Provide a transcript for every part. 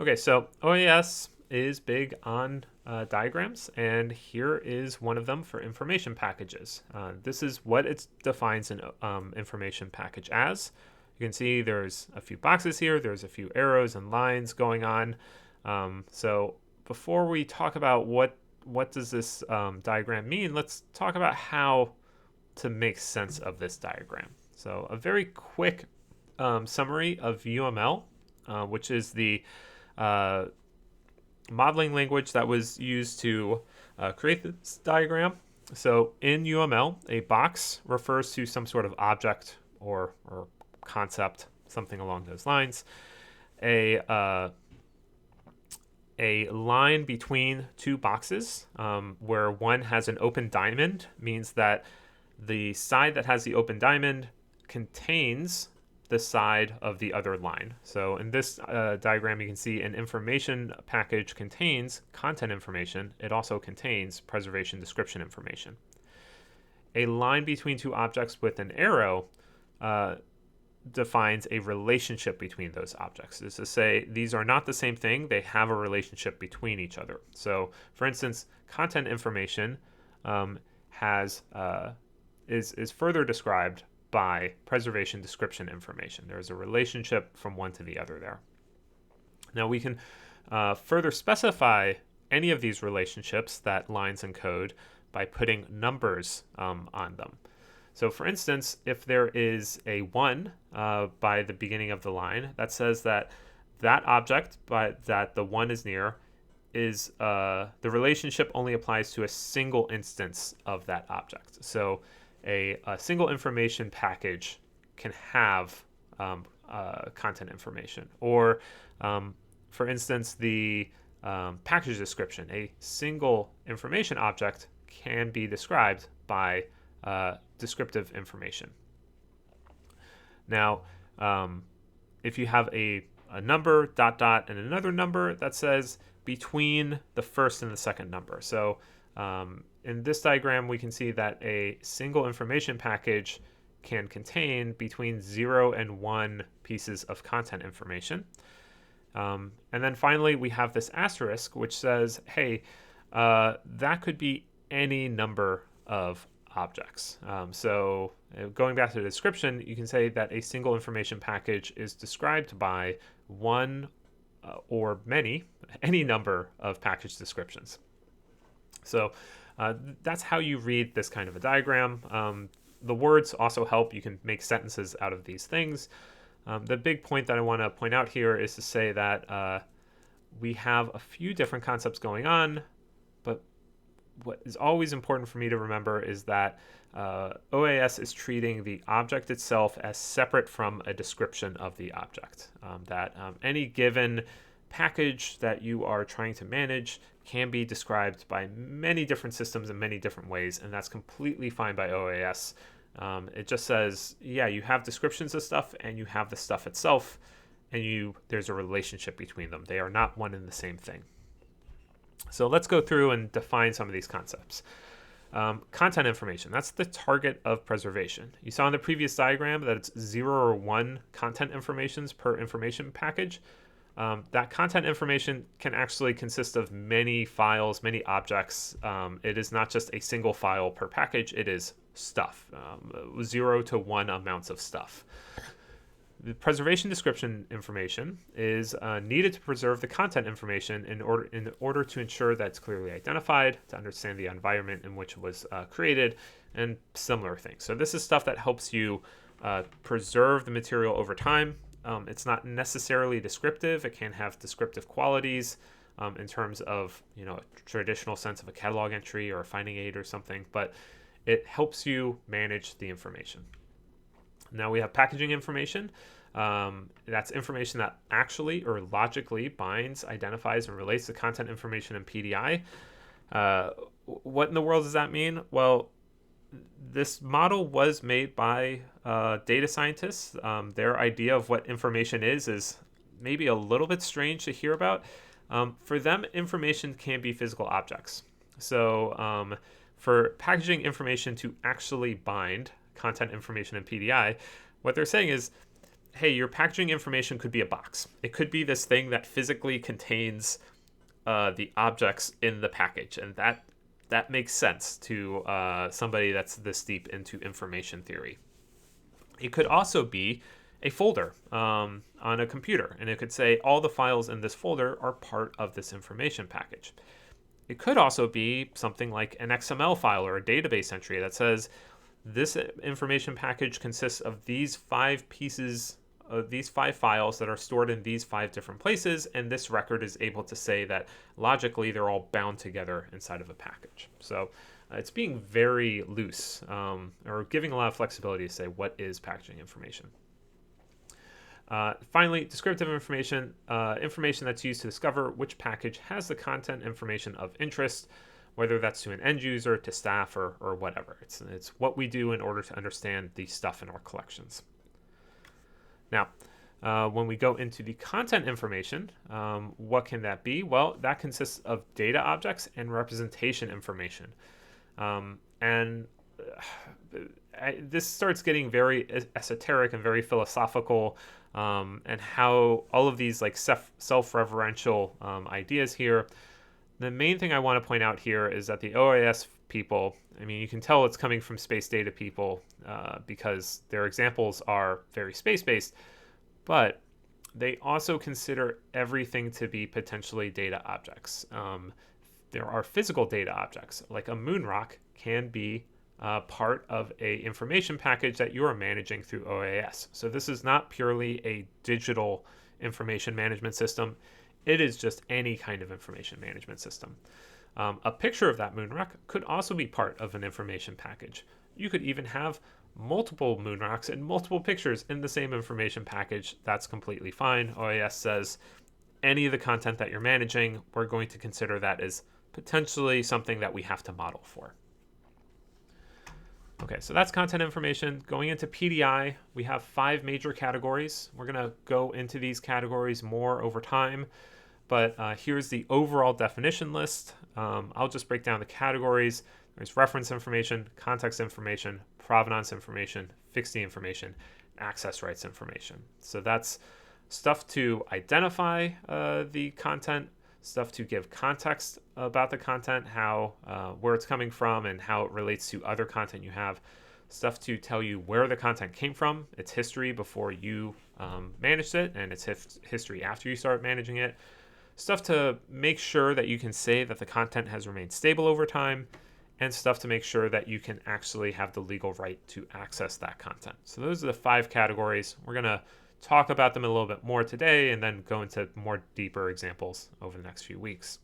Okay, so OAS is big on diagrams, and here is one of them for information packages. This is what it defines an information package as. You can see there's a few boxes here, there's a few arrows and lines going on. So before we talk about what does this diagram mean, let's talk about how to make sense of this diagram. So a very quick summary of UML, which is the uh, modeling language that was used to create this diagram. So in UML, a box refers to some sort of object or concept, something along those lines. A a line between two boxes where one has an open diamond means that the side that has the open diamond contains the side of the other line. So in this diagram, you can see an information package contains content information. It also contains preservation description information. A line between two objects with an arrow defines a relationship between those objects. Is to say these are not the same thing, they have a relationship between each other. So for instance, content information has is further described by preservation description information. There's a relationship from one to the other there. Now we can further specify any of these relationships that lines encode by putting numbers on them. So for instance, if there is a 1 by the beginning of the line, that says that that object that the 1 is near is the relationship only applies to a single instance of that object. So a single information package can have content information. Or for instance, the package description, a single information object can be described by descriptive information. Now, if you have a number, dot, dot, and another number that says between the first and the second number. So in this diagram, we can see that a single information package can contain between 0 and 1 pieces of content information. And then finally, we have this asterisk, which says, hey, that could be any number of objects. So going back to the description, you can say that a single information package is described by one or any number of package descriptions. So that's how you read this kind of a diagram. The words also help. You can make sentences out of these things. The big point that I want to point out here is to say that we have a few different concepts going on, but what is always important for me to remember is that OAS is treating the object itself as separate from a description of the object. That any given package that you are trying to manage can be described by many different systems in many different ways, and that's completely fine by OAS. It just says, yeah, you have descriptions of stuff and you have the stuff itself, and there's a relationship between them. They are not one and the same thing. So let's go through and define some of these concepts. Content information, that's the target of preservation. You saw in the previous diagram that it's 0 or 1 content informations per information package. That content information can actually consist of many files, many objects. It is not just a single file per package, it is stuff, 0 to 1 amounts of stuff. The preservation description information is needed to preserve the content information in order to ensure that it's clearly identified, to understand the environment in which it was created, and similar things. So this is stuff that helps you preserve the material over time. It's not necessarily descriptive. It can have descriptive qualities in terms of a traditional sense of a catalog entry or a finding aid or something, but it helps you manage the information. Now we have packaging information. That's information that actually or logically binds, identifies, and relates to content information in PDI. What in the world does that mean? Well, this model was made by data scientists. Their idea of what information is maybe a little bit strange to hear about. For them, information can be physical objects. So for packaging information to actually bind content information in PDI, what they're saying is hey, your packaging information could be a box. It could be this thing that physically contains the objects in the package, and that makes sense to somebody that's this deep into information theory. It could also be a folder on a computer, and it could say all the files in this folder are part of this information package. It could also be something like an XML file or a database entry that says this information package consists of these 5 pieces of these 5 files that are stored in these 5 different places, and this record is able to say that logically they're all bound together inside of a package. So it's being very loose, or giving a lot of flexibility to say what is packaging information. Finally, descriptive information, information that's used to discover which package has the content information of interest, whether that's to an end user, to staff, or whatever. It's what we do in order to understand the stuff in our collections. Now, when we go into the content information, what can that be? Well, that consists of data objects and representation information. This starts getting very esoteric and very philosophical, and how all of these like self-referential ideas here. The main thing I want to point out here is that the OAS people, I mean, you can tell it's coming from space data people because their examples are very space-based, but they also consider everything to be potentially data objects. There are physical data objects, like a moon rock can be part of a information package that you are managing through OAS. So this is not purely a digital information management system. It is just any kind of information management system. A picture of that moon rock could also be part of an information package. You could even have multiple moon rocks and multiple pictures in the same information package. That's completely fine. OAS says any of the content that you're managing, we're going to consider that as potentially something that we have to model for. Okay, so that's content information. Going into PDI, we have 5 major categories. We're going to go into these categories more over time, but here's the overall definition list. I'll just break down the categories. There's reference information, context information, provenance information, fixed information, access rights information. So that's stuff to identify the content, stuff to give context about the content, how where it's coming from and how it relates to other content you have, stuff to tell you where the content came from, its history before you managed it, and its history after you start managing it, stuff to make sure that you can say that the content has remained stable over time, and stuff to make sure that you can actually have the legal right to access that content. So those are the 5 categories. We're going to talk about them a little bit more today and then go into more deeper examples over the next few weeks.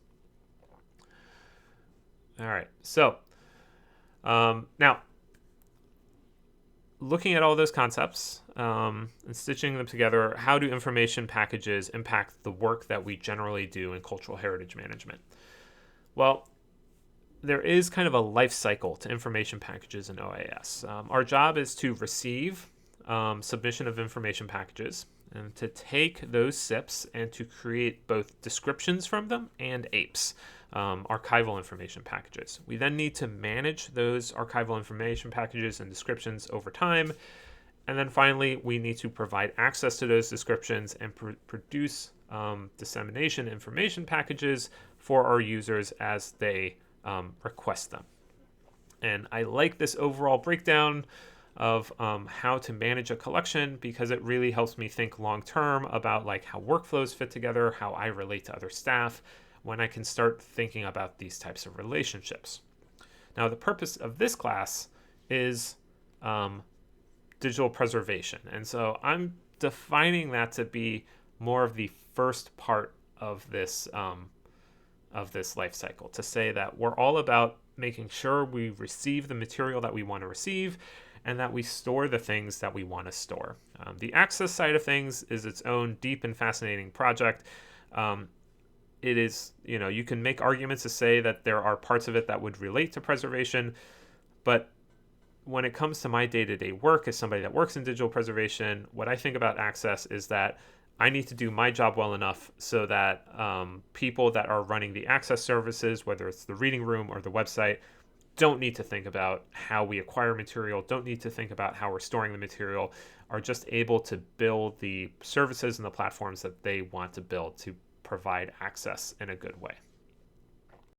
All right, so now looking at all those concepts and stitching them together, how do information packages impact the work that we generally do in cultural heritage management? Well, there is kind of a life cycle to information packages in OAS. Our job is to receive submission of information packages and to take those SIPs and to create both descriptions from them and AIPs, archival information packages. We then need to manage those archival information packages and descriptions over time. And then finally, we need to provide access to those descriptions and produce dissemination information packages for our users as they request them. And I like this overall breakdown of how to manage a collection because it really helps me think long term about like how workflows fit together, how I relate to other staff, when I can start thinking about these types of relationships. Now, the purpose of this class is digital preservation. And so I'm defining that to be more of the first part of this life cycle, to say that we're all about making sure we receive the material that we want to receive and that we store the things that we want to store. The access side of things is its own deep and fascinating project. It is, you can make arguments to say that there are parts of it that would relate to preservation, but when it comes to my day-to-day work as somebody that works in digital preservation, what I think about access is that I need to do my job well enough so that people that are running the access services, whether it's the reading room or the website, don't need to think about how we acquire material, don't need to think about how we're storing the material. are just able to build the services and the platforms that they want to build to provide access in a good way.